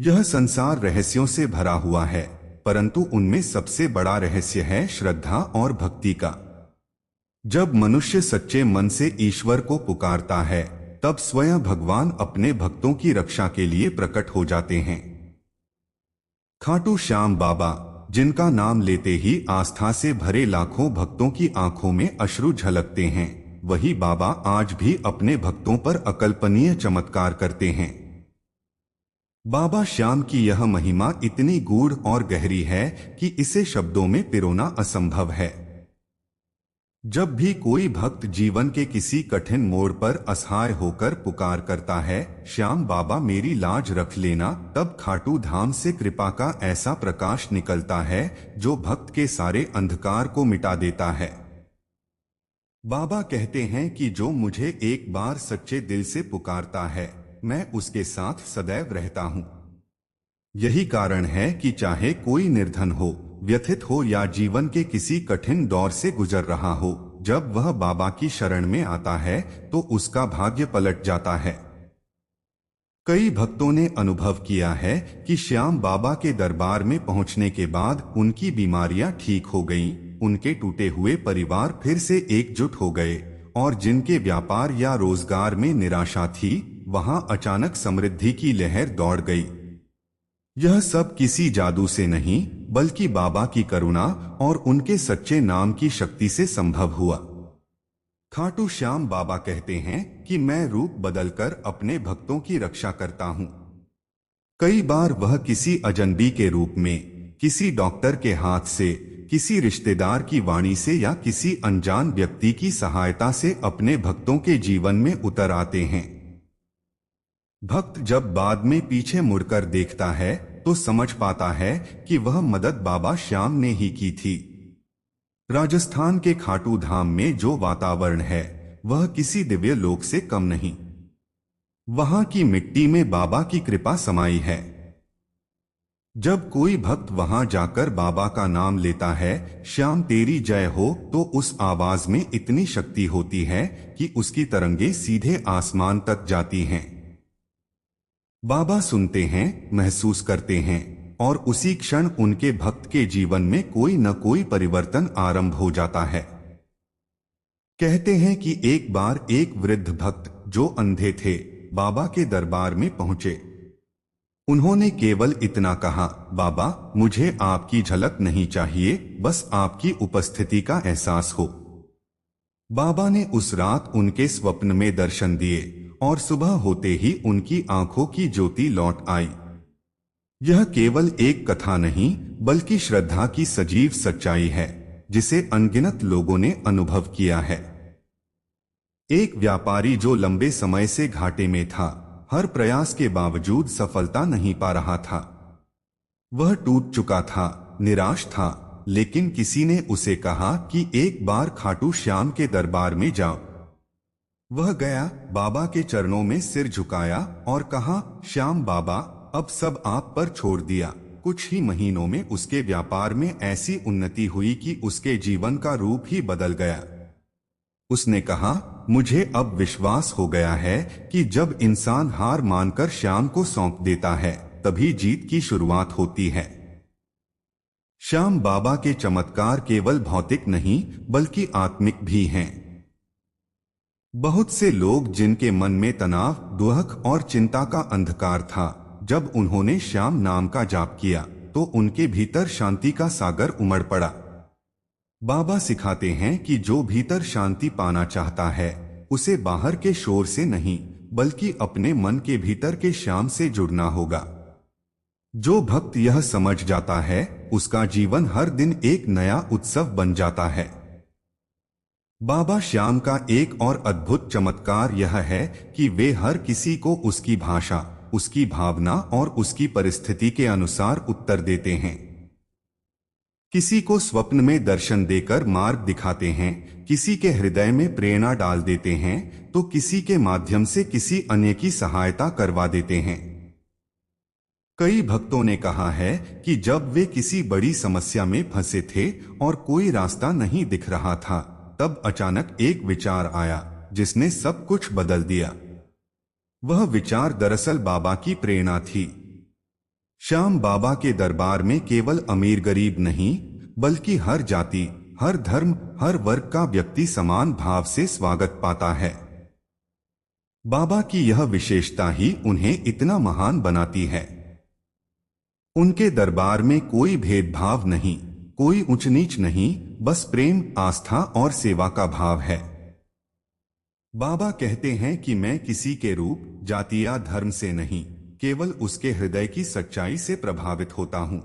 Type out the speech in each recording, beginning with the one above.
यह संसार रहस्यों से भरा हुआ है, परंतु उनमें सबसे बड़ा रहस्य है श्रद्धा और भक्ति का। जब मनुष्य सच्चे मन से ईश्वर को पुकारता है, तब स्वयं भगवान अपने भक्तों की रक्षा के लिए प्रकट हो जाते हैं। खाटू श्याम बाबा, जिनका नाम लेते ही आस्था से भरे लाखों भक्तों की आंखों में अश्रु झलकते हैं, वही बाबा आज भी अपने भक्तों पर अकल्पनीय चमत्कार करते हैं। बाबा श्याम की यह महिमा इतनी गूढ़ और गहरी है कि इसे शब्दों में पिरोना असंभव है। जब भी कोई भक्त जीवन के किसी कठिन मोड़ पर असहाय होकर पुकार करता है, श्याम बाबा मेरी लाज रख लेना, तब खाटू धाम से कृपा का ऐसा प्रकाश निकलता है जो भक्त के सारे अंधकार को मिटा देता है। बाबा कहते हैं कि जो मुझे एक बार सच्चे दिल से पुकारता है, मैं उसके साथ सदैव रहता हूँ। यही कारण है कि चाहे कोई निर्धन हो, व्यथित हो या जीवन के किसी कठिन दौर से गुजर रहा हो, जब वह बाबा की शरण में आता है तो उसका भाग्य पलट जाता है। कई भक्तों ने अनुभव किया है कि श्याम बाबा के दरबार में पहुंचने के बाद उनकी बीमारियां ठीक हो गईं, उनके टूटे हुए परिवार फिर से एकजुट हो गए और जिनके व्यापार या रोजगार में निराशा थी, वहां अचानक समृद्धि की लहर दौड़ गई। यह सब किसी जादू से नहीं, बल्कि बाबा की करुणा और उनके सच्चे नाम की शक्ति से संभव हुआ। खाटू श्याम बाबा कहते हैं कि मैं रूप बदलकर अपने भक्तों की रक्षा करता हूँ। कई बार वह किसी अजनबी के रूप में, किसी डॉक्टर के हाथ से, किसी रिश्तेदार की वाणी से या किसी अनजान व्यक्ति की सहायता से अपने भक्तों के जीवन में उतर आते हैं। भक्त जब बाद में पीछे मुड़कर देखता है तो समझ पाता है कि वह मदद बाबा श्याम ने ही की थी। राजस्थान के खाटू धाम में जो वातावरण है, वह किसी दिव्य लोक से कम नहीं। वहां की मिट्टी में बाबा की कृपा समाई है। जब कोई भक्त वहां जाकर बाबा का नाम लेता है, श्याम तेरी जय हो, तो उस आवाज में इतनी शक्ति होती है कि उसकी तरंगे सीधे आसमान तक जाती हैं। बाबा सुनते हैं, महसूस करते हैं और उसी क्षण उनके भक्त के जीवन में कोई न कोई परिवर्तन आरंभ हो जाता है। कहते हैं कि एक बार एक वृद्ध भक्त जो अंधे थे, बाबा के दरबार में पहुंचे। उन्होंने केवल इतना कहा, बाबा मुझे आपकी झलक नहीं चाहिए, बस आपकी उपस्थिति का एहसास हो। बाबा ने उस रात उनके स्वप्न में दर्शन दिए और सुबह होते ही उनकी आंखों की ज्योति लौट आई। यह केवल एक कथा नहीं, बल्कि श्रद्धा की सजीव सच्चाई है, जिसे अनगिनत लोगों ने अनुभव किया है। एक व्यापारी जो लंबे समय से घाटे में था, हर प्रयास के बावजूद सफलता नहीं पा रहा था। वह टूट चुका था, निराश था, लेकिन किसी ने उसे कहा कि एक बार खाटू श्याम के दरबार में जाओ। वह गया, बाबा के चरणों में सिर झुकाया और कहा, श्याम बाबा अब सब आप पर छोड़ दिया। कुछ ही महीनों में उसके व्यापार में ऐसी उन्नति हुई कि उसके जीवन का रूप ही बदल गया। उसने कहा, मुझे अब विश्वास हो गया है कि जब इंसान हार मानकर श्याम को सौंप देता है, तभी जीत की शुरुआत होती है। श्याम बाबा के चमत्कार केवल भौतिक नहीं, बल्कि आत्मिक भी हैं। बहुत से लोग जिनके मन में तनाव, दुख और चिंता का अंधकार था, जब उन्होंने श्याम नाम का जाप किया तो उनके भीतर शांति का सागर उमड़ पड़ा। बाबा सिखाते हैं कि जो भीतर शांति पाना चाहता है, उसे बाहर के शोर से नहीं, बल्कि अपने मन के भीतर के श्याम से जुड़ना होगा। जो भक्त यह समझ जाता है, उसका जीवन हर दिन एक नया उत्सव बन जाता है। बाबा श्याम का एक और अद्भुत चमत्कार यह है कि वे हर किसी को उसकी भाषा, उसकी भावना और उसकी परिस्थिति के अनुसार उत्तर देते हैं। किसी को स्वप्न में दर्शन देकर मार्ग दिखाते हैं, किसी के हृदय में प्रेरणा डाल देते हैं, तो किसी के माध्यम से किसी अन्य की सहायता करवा देते हैं। कई भक्तों ने कहा है कि जब वे किसी बड़ी समस्या में फंसे थे और कोई रास्ता नहीं दिख रहा था, तब अचानक एक विचार आया जिसने सब कुछ बदल दिया। वह विचार दरअसल बाबा की प्रेरणा थी। श्याम बाबा के दरबार में केवल अमीर गरीब नहीं, बल्कि हर जाति, हर धर्म, हर वर्ग का व्यक्ति समान भाव से स्वागत पाता है। बाबा की यह विशेषता ही उन्हें इतना महान बनाती है। उनके दरबार में कोई भेदभाव नहीं, कोई ऊंच नीच नहीं, बस प्रेम, आस्था और सेवा का भाव है। बाबा कहते हैं कि मैं किसी के रूप, जाति या धर्म से नहीं, केवल उसके हृदय की सच्चाई से प्रभावित होता हूं।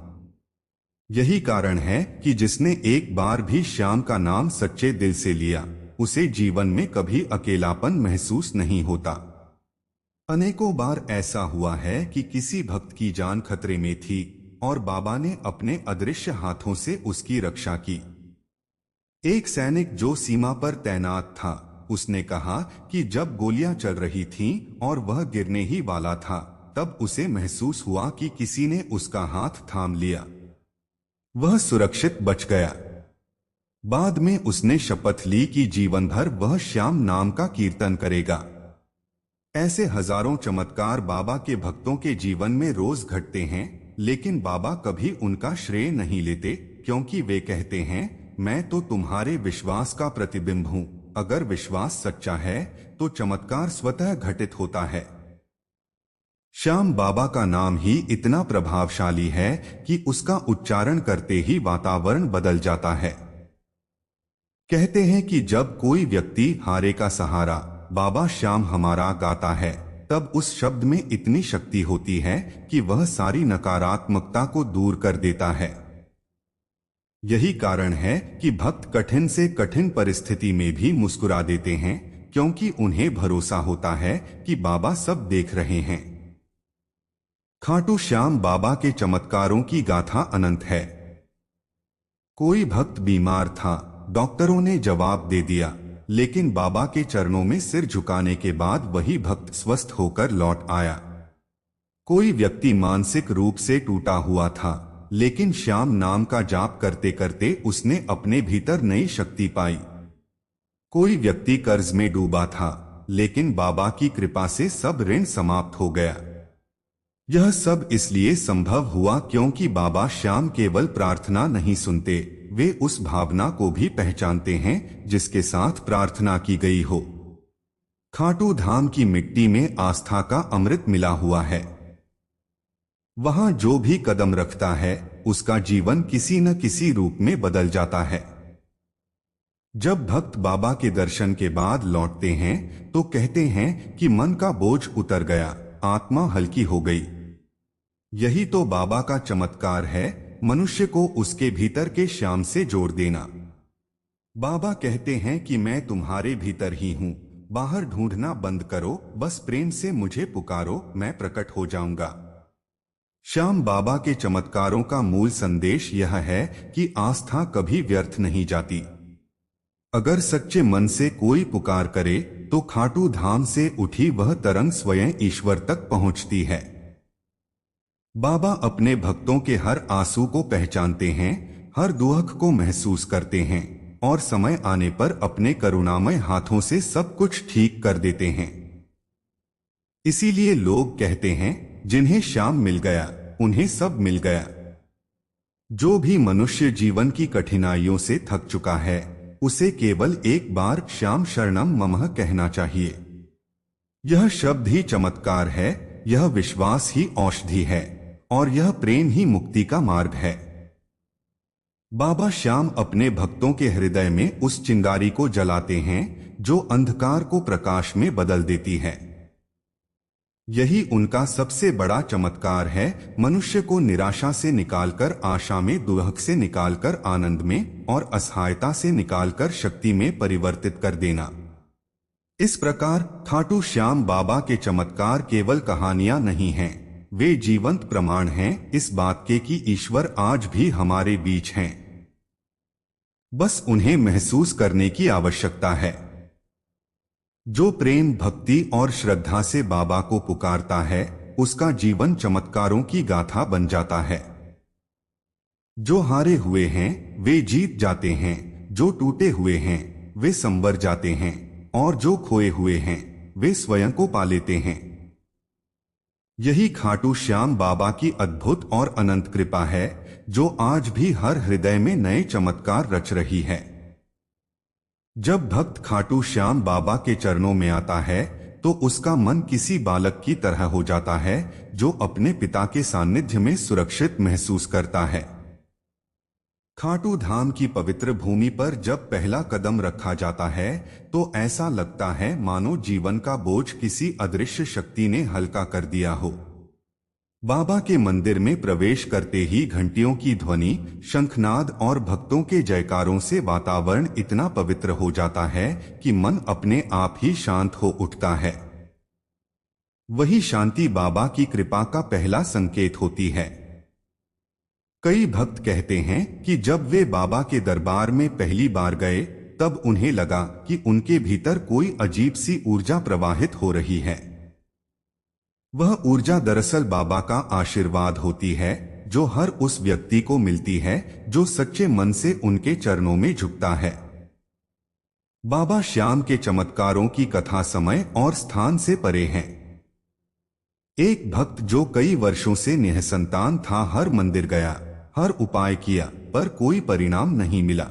यही कारण है कि जिसने एक बार भी श्याम का नाम सच्चे दिल से लिया, उसे जीवन में कभी अकेलापन महसूस नहीं होता। अनेकों बार ऐसा हुआ है कि किसी भक्त की जान खतरे में थी और बाबा ने अपने अदृश्य हाथों से उसकी रक्षा की। एक सैनिक जो सीमा पर तैनात था, उसने कहा कि जब गोलियां चल रही थीं और वह गिरने ही वाला था, तब उसे महसूस हुआ कि किसी ने उसका हाथ थाम लिया। वह सुरक्षित बच गया। बाद में उसने शपथ ली कि जीवन भर वह श्याम नाम का कीर्तन करेगा। ऐसे हजारों चमत्कार बाबा के भक्तों के जीवन में रोज घटते हैं, लेकिन बाबा कभी उनका श्रेय नहीं लेते, क्योंकि वे कहते हैं, मैं तो तुम्हारे विश्वास का प्रतिबिंब हूं। अगर विश्वास सच्चा है तो चमत्कार स्वतः घटित होता है। श्याम बाबा का नाम ही इतना प्रभावशाली है कि उसका उच्चारण करते ही वातावरण बदल जाता है। कहते हैं कि जब कोई व्यक्ति हारे का सहारा, बाबा श्याम हमारा गाता है, तब उस शब्द में इतनी शक्ति होती है कि वह सारी नकारात्मकता को दूर कर देता है। यही कारण है कि भक्त कठिन से कठिन परिस्थिति में भी मुस्कुरा देते हैं, क्योंकि उन्हें भरोसा होता है कि बाबा सब देख रहे हैं। खाटू श्याम बाबा के चमत्कारों की गाथा अनंत है। कोई भक्त बीमार था, डॉक्टरों ने जवाब दे दिया, लेकिन बाबा के चरणों में सिर झुकाने के बाद वही भक्त स्वस्थ होकर लौट आया। कोई व्यक्ति मानसिक रूप से टूटा हुआ था, लेकिन श्याम नाम का जाप करते करते उसने अपने भीतर नई शक्ति पाई। कोई व्यक्ति कर्ज में डूबा था, लेकिन बाबा की कृपा से सब ऋण समाप्त हो गया। यह सब इसलिए संभव हुआ क्योंकि बाबा श्याम केवल प्रार्थना नहीं सुनते, वे उस भावना को भी पहचानते हैं जिसके साथ प्रार्थना की गई हो। खाटू धाम की मिट्टी में आस्था का अमृत मिला हुआ है। वहां जो भी कदम रखता है, उसका जीवन किसी न किसी रूप में बदल जाता है। जब भक्त बाबा के दर्शन के बाद लौटते हैं तो कहते हैं कि मन का बोझ उतर गया, आत्मा हल्की हो गई। यही तो बाबा का चमत्कार है, मनुष्य को उसके भीतर के श्याम से जोड़ देना। बाबा कहते हैं कि मैं तुम्हारे भीतर ही हूं, बाहर ढूंढना बंद करो, बस प्रेम से मुझे पुकारो, मैं प्रकट हो जाऊंगा। श्याम बाबा के चमत्कारों का मूल संदेश यह है कि आस्था कभी व्यर्थ नहीं जाती। अगर सच्चे मन से कोई पुकार करे तो खाटू धाम से उठी वह तरंग स्वयं ईश्वर तक पहुंचती है। बाबा अपने भक्तों के हर आंसू को पहचानते हैं, हर दुख को महसूस करते हैं और समय आने पर अपने करुणामय हाथों से सब कुछ ठीक कर देते हैं। इसीलिए लोग कहते हैं, जिन्हें श्याम मिल गया उन्हें सब मिल गया। जो भी मनुष्य जीवन की कठिनाइयों से थक चुका है, उसे केवल एक बार श्याम शरणम ममः कहना चाहिए। यह शब्द ही चमत्कार है, यह विश्वास ही औषधि है और यह प्रेम ही मुक्ति का मार्ग है। बाबा श्याम अपने भक्तों के हृदय में उस चिंगारी को जलाते हैं जो अंधकार को प्रकाश में बदल देती है। यही उनका सबसे बड़ा चमत्कार है, मनुष्य को निराशा से निकालकर आशा में, दुख से निकालकर आनंद में और असहायता से निकालकर शक्ति में परिवर्तित कर देना। इस प्रकार खाटू श्याम बाबा के चमत्कार केवल कहानियां नहीं हैं, वे जीवंत प्रमाण हैं इस बात के कि ईश्वर आज भी हमारे बीच हैं। बस उन्हें महसूस करने की आवश्यकता है। जो प्रेम, भक्ति और श्रद्धा से बाबा को पुकारता है, उसका जीवन चमत्कारों की गाथा बन जाता है। जो हारे हुए हैं वे जीत जाते हैं, जो टूटे हुए हैं वे संवर जाते हैं और जो खोए हुए हैं वे स्वयं को पा लेते हैं। यही खाटू श्याम बाबा की अद्भुत और अनंत कृपा है, जो आज भी हर हृदय में नए चमत्कार रच रही है। जब भक्त खाटू श्याम बाबा के चरणों में आता है तो उसका मन किसी बालक की तरह हो जाता है, जो अपने पिता के सानिध्य में सुरक्षित महसूस करता है। खाटू धाम की पवित्र भूमि पर जब पहला कदम रखा जाता है तो ऐसा लगता है मानो जीवन का बोझ किसी अदृश्य शक्ति ने हल्का कर दिया हो। बाबा के मंदिर में प्रवेश करते ही घंटियों की ध्वनि, शंखनाद और भक्तों के जयकारों से वातावरण इतना पवित्र हो जाता है कि मन अपने आप ही शांत हो उठता है। वही शांति बाबा की कृपा का पहला संकेत होती है। कई भक्त कहते हैं कि जब वे बाबा के दरबार में पहली बार गए तब उन्हें लगा कि उनके भीतर कोई अजीब सी ऊर्जा प्रवाहित हो रही है। वह ऊर्जा दरअसल बाबा का आशीर्वाद होती है, जो हर उस व्यक्ति को मिलती है जो सच्चे मन से उनके चरणों में झुकता है। बाबा श्याम के चमत्कारों की कथा समय और स्थान से परे है। एक भक्त जो कई वर्षों से निःसंतान था हर मंदिर गया, हर उपाय किया, पर कोई परिणाम नहीं मिला।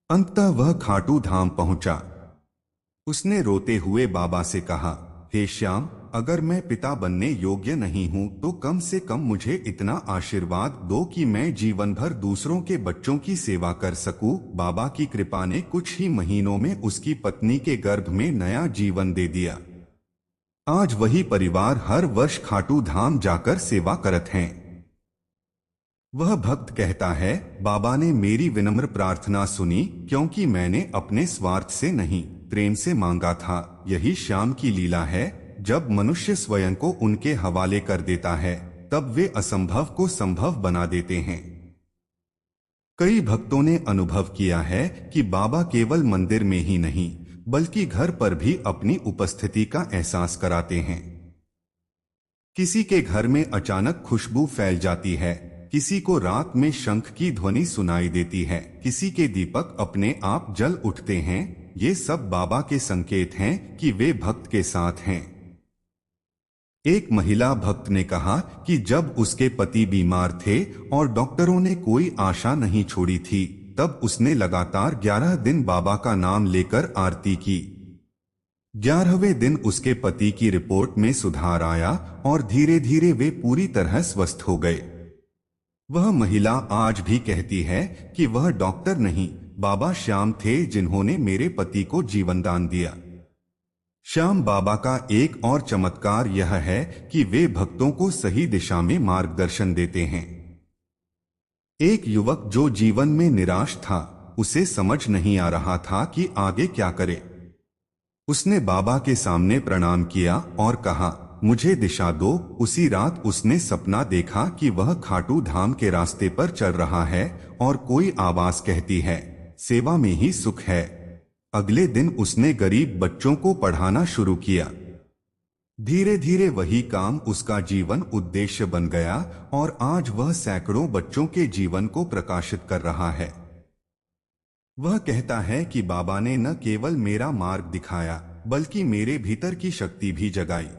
अंततः वह खाटू धाम पहुंचा। उसने रोते हुए बाबा से कहा, हे श्याम, अगर मैं पिता बनने योग्य नहीं हूं तो कम से कम मुझे इतना आशीर्वाद दो कि मैं जीवन भर दूसरों के बच्चों की सेवा कर सकूं। बाबा की कृपा ने कुछ ही महीनों में उसकी पत्नी के गर्भ में नया जीवन दे दिया। आज वही परिवार हर वर्ष खाटू धाम जाकर सेवा करत हैं। वह भक्त कहता है, बाबा ने मेरी विनम्र प्रार्थना सुनी, क्योंकि मैंने अपने स्वार्थ से नहीं, प्रेम से मांगा था। यही श्याम की लीला है। जब मनुष्य स्वयं को उनके हवाले कर देता है तब वे असंभव को संभव बना देते हैं। कई भक्तों ने अनुभव किया है कि बाबा केवल मंदिर में ही नहीं बल्कि घर पर भी अपनी उपस्थिति का एहसास कराते हैं। किसी के घर में अचानक खुशबू फैल जाती है, किसी को रात में शंख की ध्वनि सुनाई देती है, किसी के दीपक अपने आप जल उठते हैं। ये सब बाबा के संकेत हैं कि वे भक्त के साथ हैं। एक महिला भक्त ने कहा कि जब उसके पति बीमार थे और डॉक्टरों ने कोई आशा नहीं छोड़ी थी, तब उसने लगातार 11 दिन बाबा का नाम लेकर आरती की। 11वें दिन उसके पति की रिपोर्ट में सुधार आया और धीरे धीरे वे पूरी तरह स्वस्थ हो गए। वह महिला आज भी कहती है कि वह डॉक्टर नहीं, बाबा श्याम थे जिन्होंने मेरे पति को जीवनदान दिया। श्याम बाबा का एक और चमत्कार यह है कि वे भक्तों को सही दिशा में मार्गदर्शन देते हैं। एक युवक जो जीवन में निराश था, उसे समझ नहीं आ रहा था कि आगे क्या करे। उसने बाबा के सामने प्रणाम किया और कहा, मुझे दिशा दो। उसी रात उसने सपना देखा कि वह खाटू धाम के रास्ते पर चल रहा है और कोई आवाज कहती है, सेवा में ही सुख है। अगले दिन उसने गरीब बच्चों को पढ़ाना शुरू किया। धीरे धीरे वही काम उसका जीवन उद्देश्य बन गया और आज वह सैकड़ों बच्चों के जीवन को प्रकाशित कर रहा है। वह कहता है कि बाबा ने न केवल मेरा मार्ग दिखाया बल्कि मेरे भीतर की शक्ति भी जगाई।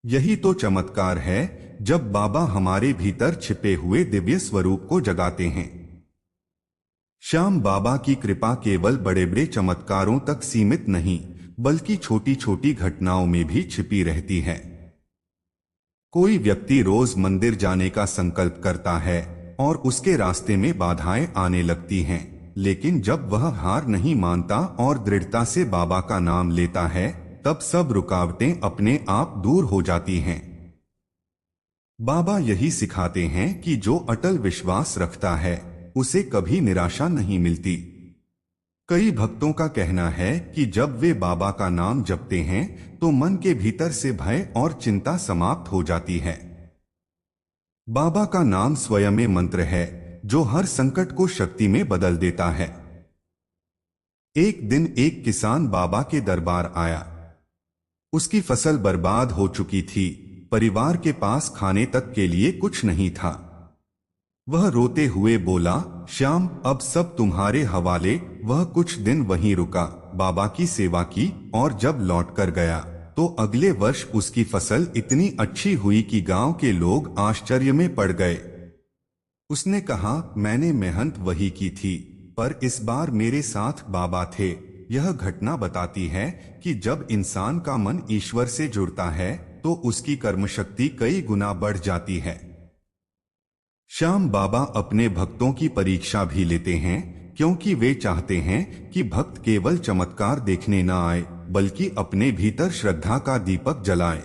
यही तो चमत्कार है, जब बाबा हमारे भीतर छिपे हुए दिव्य स्वरूप को जगाते हैं। श्याम बाबा की कृपा केवल बड़े बड़े चमत्कारों तक सीमित नहीं बल्कि छोटी छोटी घटनाओं में भी छिपी रहती है। कोई व्यक्ति रोज मंदिर जाने का संकल्प करता है और उसके रास्ते में बाधाएं आने लगती हैं, लेकिन जब वह हार नहीं मानता और दृढ़ता से बाबा का नाम लेता है, तब सब रुकावटें अपने आप दूर हो जाती हैं। बाबा यही सिखाते हैं कि जो अटल विश्वास रखता है उसे कभी निराशा नहीं मिलती। कई भक्तों का कहना है कि जब वे बाबा का नाम जपते हैं तो मन के भीतर से भय और चिंता समाप्त हो जाती है। बाबा का नाम स्वयं में मंत्र है जो हर संकट को शक्ति में बदल देता है। एक दिन एक किसान बाबा के दरबार आया। उसकी फसल बर्बाद हो चुकी थी, परिवार के पास खाने तक के लिए कुछ नहीं था। वह रोते हुए बोला, श्याम, अब सब तुम्हारे हवाले। वह कुछ दिन वहीं रुका, बाबा की सेवा की और जब लौट कर गया तो अगले वर्ष उसकी फसल इतनी अच्छी हुई कि गांव के लोग आश्चर्य में पड़ गए। उसने कहा, मैंने मेहनत वही की थी, पर इस बार मेरे साथ बाबा थे। यह घटना बताती है कि जब इंसान का मन ईश्वर से जुड़ता है तो उसकी कर्मशक्ति कई गुना बढ़ जाती है। श्याम बाबा अपने भक्तों की परीक्षा भी लेते हैं, क्योंकि वे चाहते हैं कि भक्त केवल चमत्कार देखने न आए, बल्कि अपने भीतर श्रद्धा का दीपक जलाए।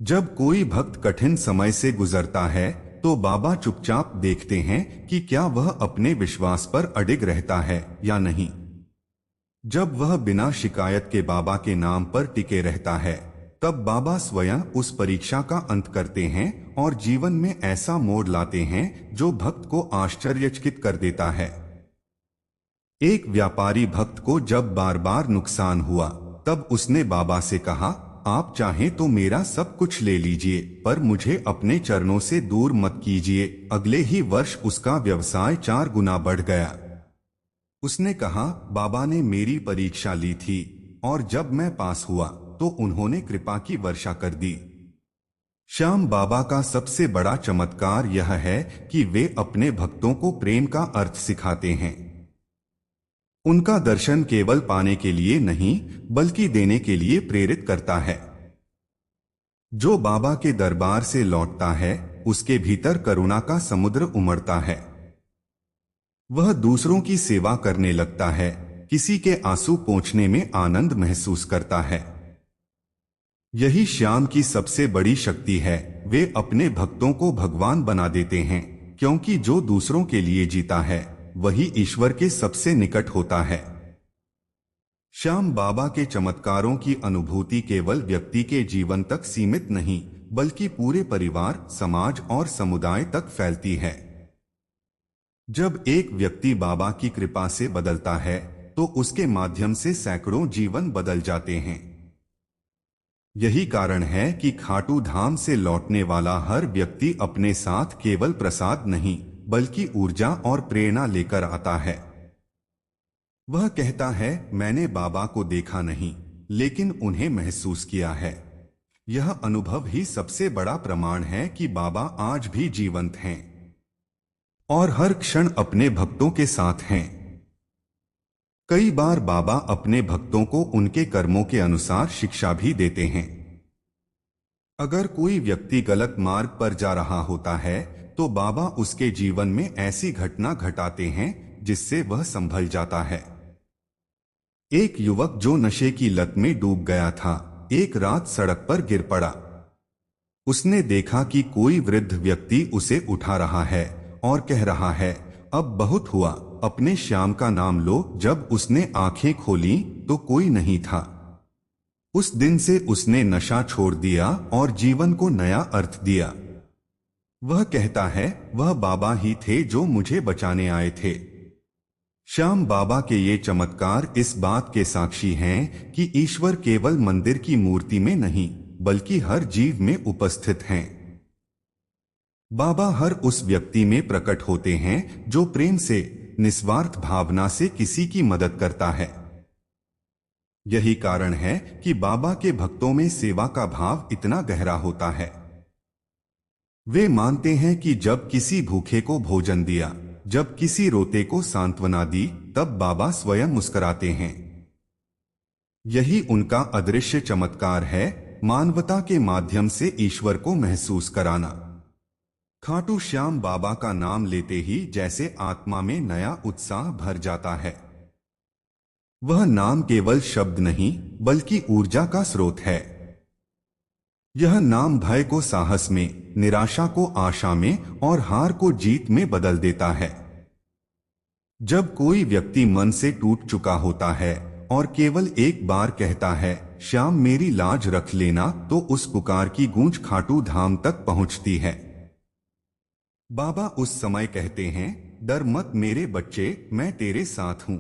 जब कोई भक्त कठिन समय से गुजरता है तो बाबा चुपचाप देखते हैं कि क्या वह अपने विश्वास पर अडिग रहता है या नहीं। जब वह बिना शिकायत के बाबा के नाम पर टिके रहता है, तब बाबा स्वयं उस परीक्षा का अंत करते हैं और जीवन में ऐसा मोड़ लाते हैं जो भक्त को आश्चर्यचकित कर देता है। एक व्यापारी भक्त को जब बार बार नुकसान हुआ, तब उसने बाबा से कहा, आप चाहें तो मेरा सब कुछ ले लीजिए, पर मुझे अपने चरणों से दूर मत कीजिए। अगले ही वर्ष उसका व्यवसाय 4 गुना बढ़ गया। उसने कहा, बाबा ने मेरी परीक्षा ली थी और जब मैं पास हुआ तो उन्होंने कृपा की वर्षा कर दी। श्याम बाबा का सबसे बड़ा चमत्कार यह है कि वे अपने भक्तों को प्रेम का अर्थ सिखाते हैं। उनका दर्शन केवल पाने के लिए नहीं, बल्कि देने के लिए प्रेरित करता है। जो बाबा के दरबार से लौटता है, उसके भीतर करुणा का समुद्र उमड़ता है। वह दूसरों की सेवा करने लगता है, किसी के आंसू पोंछने में आनंद महसूस करता है। यही श्याम की सबसे बड़ी शक्ति है। वे अपने भक्तों को भगवान बना देते हैं, क्योंकि जो दूसरों के लिए जीता है वही ईश्वर के सबसे निकट होता है। श्याम बाबा के चमत्कारों की अनुभूति केवल व्यक्ति के जीवन तक सीमित नहीं, बल्कि पूरे परिवार, समाज और समुदाय तक फैलती है। जब एक व्यक्ति बाबा की कृपा से बदलता है तो उसके माध्यम से सैकड़ों जीवन बदल जाते हैं। यही कारण है कि खाटू धाम से लौटने वाला हर व्यक्ति अपने साथ केवल प्रसाद नहीं, बल्कि ऊर्जा और प्रेरणा लेकर आता है। वह कहता है, मैंने बाबा को देखा नहीं, लेकिन उन्हें महसूस किया है। यह अनुभव ही सबसे बड़ा प्रमाण है कि बाबा आज भी जीवंत हैं और हर क्षण अपने भक्तों के साथ हैं। कई बार बाबा अपने भक्तों को उनके कर्मों के अनुसार शिक्षा भी देते हैं। अगर कोई व्यक्ति गलत मार्ग पर जा रहा होता है तो बाबा उसके जीवन में ऐसी घटना घटाते हैं जिससे वह संभल जाता है। एक युवक जो नशे की लत में डूब गया था, एक रात सड़क पर गिर पड़ा। उसने देखा कि कोई वृद्ध व्यक्ति उसे उठा रहा है और कह रहा है, अब बहुत हुआ, अपने श्याम का नाम लो। जब उसने आंखें खोली तो कोई नहीं था। उस दिन से उसने नशा छोड़ दिया और जीवन को नया अर्थ दिया। वह कहता है, वह बाबा ही थे जो मुझे बचाने आए थे। श्याम बाबा के ये चमत्कार इस बात के साक्षी हैं कि ईश्वर केवल मंदिर की मूर्ति में नहीं, बल्कि हर जीव में उपस्थित हैं। बाबा हर उस व्यक्ति में प्रकट होते हैं जो प्रेम से, निस्वार्थ भावना से किसी की मदद करता है। यही कारण है कि बाबा के भक्तों में सेवा का भाव इतना गहरा होता है। वे मानते हैं कि जब किसी भूखे को भोजन दिया, जब किसी रोते को सांत्वना दी, तब बाबा स्वयं मुस्कुराते हैं। यही उनका अदृश्य चमत्कार है, मानवता के माध्यम से ईश्वर को महसूस कराना। खाटू श्याम बाबा का नाम लेते ही जैसे आत्मा में नया उत्साह भर जाता है। वह नाम केवल शब्द नहीं, बल्कि ऊर्जा का स्रोत है। यह नाम भय को साहस में, निराशा को आशा में और हार को जीत में बदल देता है। जब कोई व्यक्ति मन से टूट चुका होता है और केवल एक बार कहता है, श्याम मेरी लाज रख लेना, तो उस पुकार की गूंज खाटू धाम तक पहुंचती है। बाबा उस समय कहते हैं, डर मत मेरे बच्चे, मैं तेरे साथ हूं।